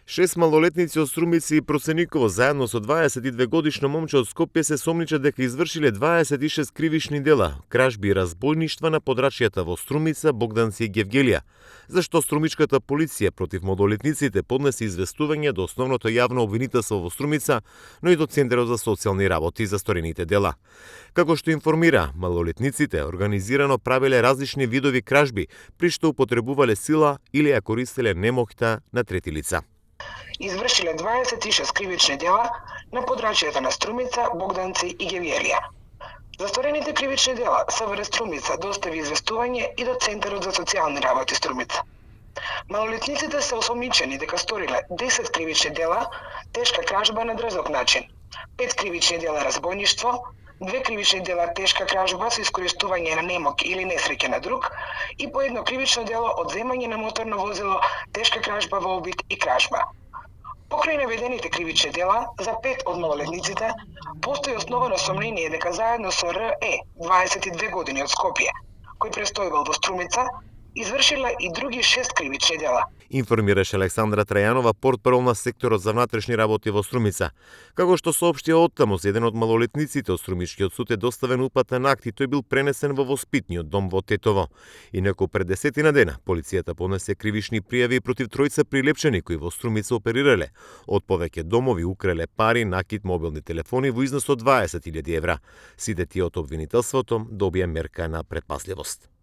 6 малолетници од Струмица и Просениково заедно со 22-годишно момче од Скопје се сомничат дека извршиле 26 кривични дела, кражби и разбойништва на подрачјата во Струмица, Богданци и Гевгелија, зашто струмичката полиција против малолетниците поднесе известување до Основното јавно обвинителство во Струмица, но и до Центарот за социјални работи за сторените дела. Како што информира, малолетниците организирано правеле различни видови кражби, при што употребувале сила или ја користеле немоќта на трети лица. Извршиле 26 кривични дела на подрачјата на Струмица, Богданци и Гевгелија. За сторените кривични дела СВР Струмица достави известување и до Центарот за социјални работи Струмица. Малолетниците се осомничени дека сториле 10 кривични дела тешка кражба на дрзок начин, 5 кривични дела разбойништво, 2 кривични дела тешка кражба со искористување на немок или несреќа на друг и по едно кривично дело одземање на моторно возило, тешка кражба во обид и кражба. Покрај наведените кривични дела, за 5 од малолетниците постои основано сомнение дека заедно со РЕ, 22 години од Скопје, кој престојувал во Струмица, извршила и други 6 кривични дела. Информираше Александра Трајанова, портпарол на секторот за внатрешни работи во Струмица. Како што соопштија оттаму, еден од малолетниците од Струмичкиот суд е доставен упатен акт и тој бил пренесен во воспитниот дом во Тетово. Инаку пред 10 дена полицијата понесе кривични пријави против тројца прилепчени кои во Струмица оперирале. Од повеќе домови украле пари, накид, мобилни телефони во износ од 20.000 евра. Сите тие од обвинителството добија мерка на предпазливост.